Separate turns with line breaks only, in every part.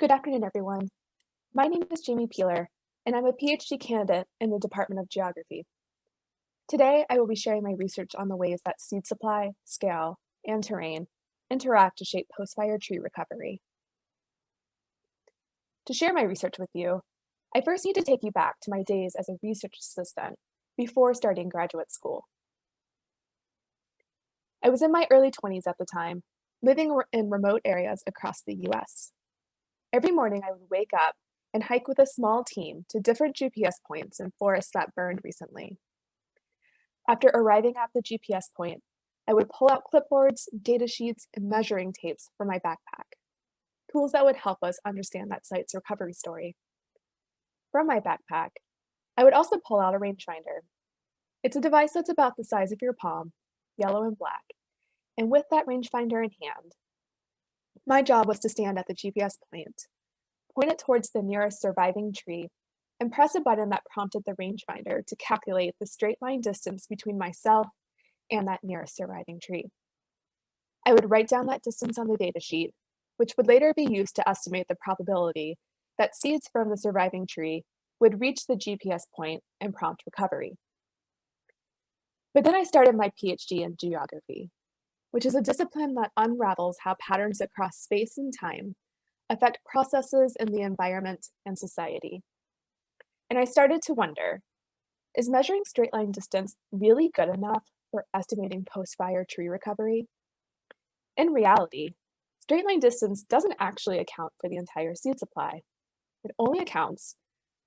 Good afternoon, everyone. My name is Jamie Peeler, and I'm a PhD candidate in the Department of Geography. Today, I will be sharing my research on the ways that seed supply, scale, and terrain interact to shape post-fire tree recovery. To share my research with you, I first need to take you back to my days as a research assistant before starting graduate school. I was in my early 20s at the time, living in remote areas across the US. Every morning, I would wake up and hike with a small team to different GPS points in forests that burned recently. After arriving at the GPS point, I would pull out clipboards, data sheets, and measuring tapes from my backpack, tools that would help us understand that site's recovery story. From my backpack, I would also pull out a rangefinder. It's a device that's about the size of your palm, yellow and black, and with that rangefinder in hand, my job was to stand at the GPS point it towards the nearest surviving tree, and press a button that prompted the rangefinder to calculate the straight line distance between myself and that nearest surviving tree. I would write down that distance on the datasheet, which would later be used to estimate the probability that seeds from the surviving tree would reach the GPS point and prompt recovery. But then I started my PhD in geography, which is a discipline that unravels how patterns across space and time affect processes in the environment and society. And I started to wonder, is measuring straight line distance really good enough for estimating post-fire tree recovery? In reality, straight line distance doesn't actually account for the entire seed supply. It only accounts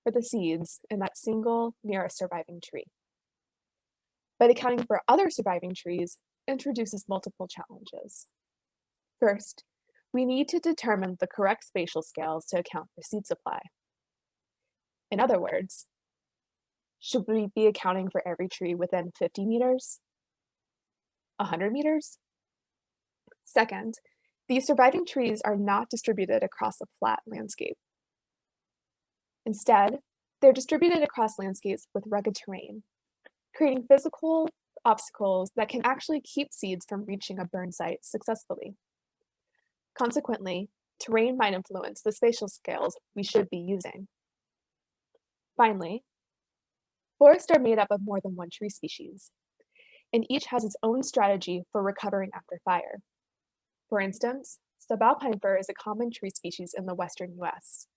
for the seeds in that single nearest surviving tree. But accounting for other surviving trees introduces multiple challenges. First, we need to determine the correct spatial scales to account for seed supply. In other words, should we be accounting for every tree within 50 meters? 100 meters? Second, these surviving trees are not distributed across a flat landscape. Instead, they're distributed across landscapes with rugged terrain, creating physical obstacles that can actually keep seeds from reaching a burn site successfully. Consequently, terrain might influence the spatial scales we should be using. Finally, forests are made up of more than one tree species, and each has its own strategy for recovering after fire. For instance, subalpine fir is a common tree species in the western US.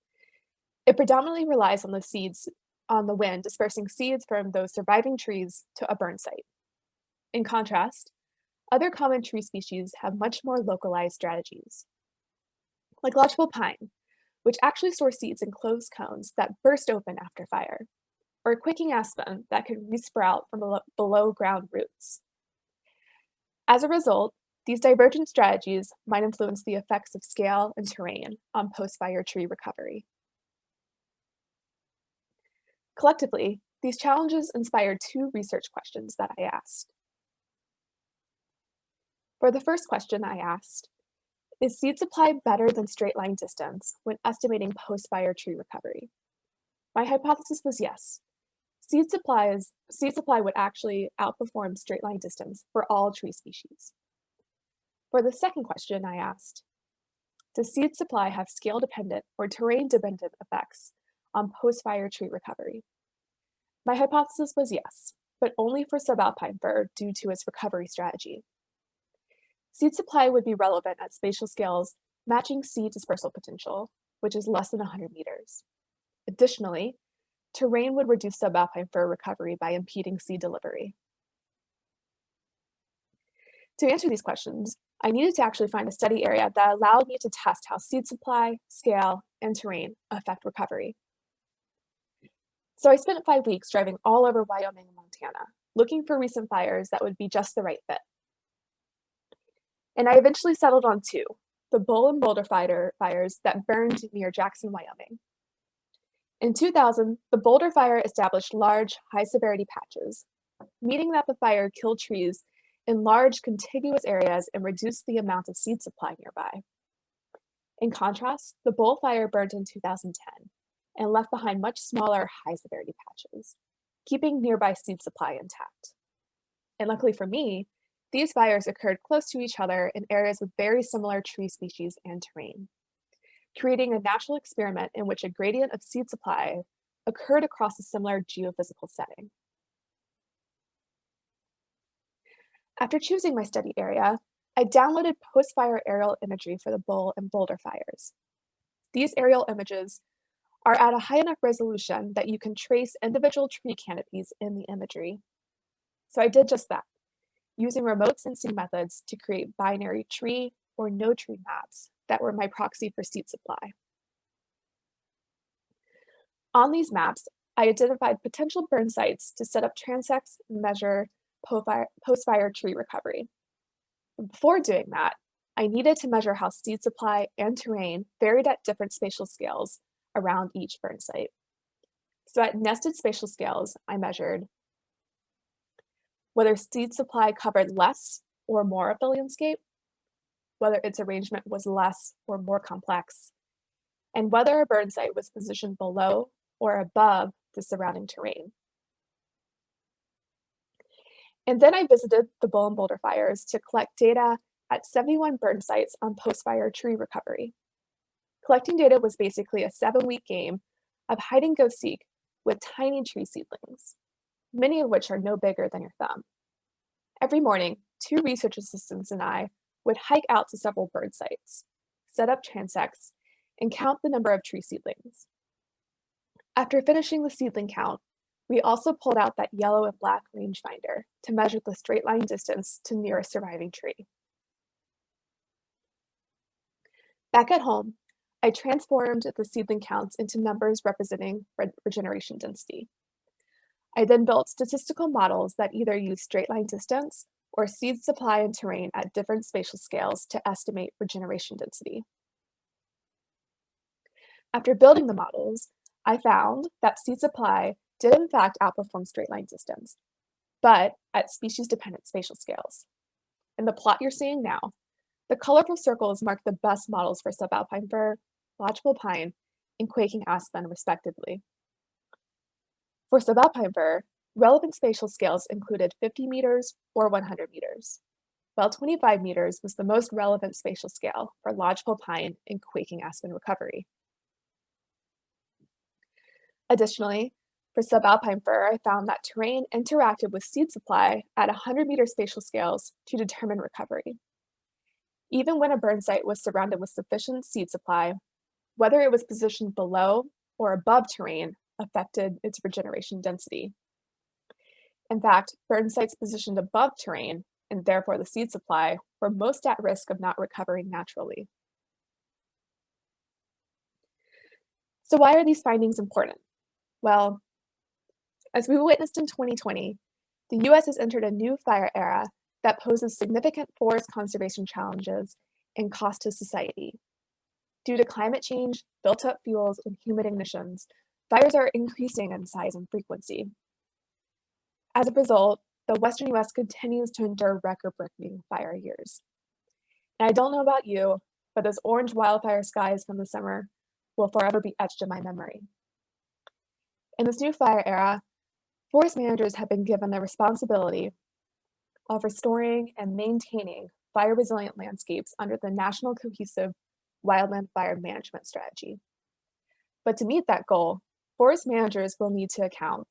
It predominantly relies on the wind dispersing seeds from those surviving trees to a burn site. In contrast, other common tree species have much more localized strategies, like lodgepole pine, which actually stores seeds in closed cones that burst open after fire, or quaking aspen that can resprout from below ground roots. As a result, these divergent strategies might influence the effects of scale and terrain on post-fire tree recovery. Collectively, these challenges inspired two research questions that I asked. For the first question I asked, is seed supply better than straight line distance when estimating post-fire tree recovery? My hypothesis was yes. Seed supply would actually outperform straight line distance for all tree species. For the second question I asked, does seed supply have scale-dependent or terrain-dependent effects on post-fire tree recovery? My hypothesis was yes, but only for subalpine fir due to its recovery strategy. Seed supply would be relevant at spatial scales matching seed dispersal potential, which is less than 100 meters. Additionally, terrain would reduce subalpine fir recovery by impeding seed delivery. To answer these questions, I needed to actually find a study area that allowed me to test how seed supply, scale, and terrain affect recovery. So I spent 5 weeks driving all over Wyoming and Montana, looking for recent fires that would be just the right fit. And I eventually settled on two, the Bull and Boulder fires that burned near Jackson, Wyoming. In 2000, the Boulder Fire established large, high-severity patches, meaning that the fire killed trees in large, contiguous areas and reduced the amount of seed supply nearby. In contrast, the Bull Fire burned in 2010 and left behind much smaller, high-severity patches, keeping nearby seed supply intact. And luckily for me, these fires occurred close to each other in areas with very similar tree species and terrain. creating a natural experiment in which a gradient of seed supply occurred across a similar geophysical setting. After choosing my study area, I downloaded post-fire aerial imagery for the Bull and Boulder fires. These aerial images are at a high enough resolution that you can trace individual tree canopies in the imagery. So I did just that, using remote sensing methods to create binary tree or no tree maps that were my proxy for seed supply. On these maps, I identified potential burn sites to set up transects and measure post-fire tree recovery. Before doing that, I needed to measure how seed supply and terrain varied at different spatial scales around each burn site. So at nested spatial scales, I measured whether seed supply covered less or more of the landscape, whether its arrangement was less or more complex, and whether a burn site was positioned below or above the surrounding terrain. And then I visited the Bull and Boulder fires to collect data at 71 burn sites on post-fire tree recovery. Collecting data was basically a 7-week game of hide and go seek with tiny tree seedlings, many of which are no bigger than your thumb. Every morning, 2 research assistants and I would hike out to several burn sites, set up transects, and count the number of tree seedlings. After finishing the seedling count, we also pulled out that yellow and black rangefinder to measure the straight line distance to nearest surviving tree. Back at home, I transformed the seedling counts into numbers representing regeneration density. I then built statistical models that either use straight line distance or seed supply and terrain at different spatial scales to estimate regeneration density. After building the models, I found that seed supply did in fact outperform straight line distance, but at species-dependent spatial scales. In the plot you're seeing now, the colorful circles mark the best models for subalpine fir, lodgepole pine, and quaking aspen, respectively. For subalpine fir, relevant spatial scales included 50 meters or 100 meters, while 25 meters was the most relevant spatial scale for lodgepole pine and quaking aspen recovery. Additionally, for subalpine fir, I found that terrain interacted with seed supply at 100-meter spatial scales to determine recovery. Even when a burn site was surrounded with sufficient seed supply, whether it was positioned below or above terrain affected its regeneration density. In fact, burn sites positioned above terrain, and therefore the seed supply, were most at risk of not recovering naturally. So why are these findings important? Well, as we witnessed in 2020, the US has entered a new fire era that poses significant forest conservation challenges and cost to society. Due to climate change, built-up fuels, and human ignitions, fires are increasing in size and frequency. As a result, the Western US continues to endure record-breaking fire years. And I don't know about you, but those orange wildfire skies from the summer will forever be etched in my memory. In this new fire era, forest managers have been given the responsibility of restoring and maintaining fire-resilient landscapes under the National Cohesive Wildland Fire Management Strategy. But to meet that goal, forest managers will need to account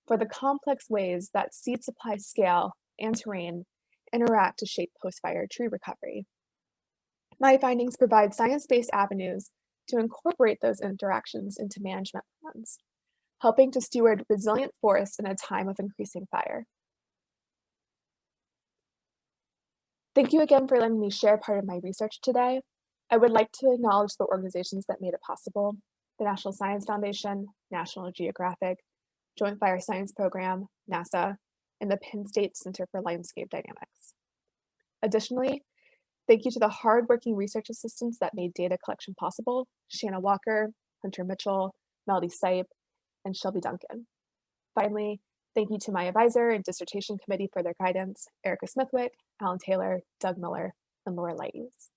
for the complex ways that seed supply scale and terrain interact to shape post-fire tree recovery. My findings provide science-based avenues to incorporate those interactions into management plans, helping to steward resilient forests in a time of increasing fire. Thank you again for letting me share part of my research today. I would like to acknowledge the organizations that made it possible: the National Science Foundation, National Geographic, Joint Fire Science Program, NASA, and the Penn State Center for Landscape Dynamics. Additionally, thank you to the hardworking research assistants that made data collection possible: Shanna Walker, Hunter Mitchell, Melody Sipe, and Shelby Duncan. Finally, thank you to my advisor and dissertation committee for their guidance: Erica Smithwick, Alan Taylor, Doug Miller, and Laura Lighties.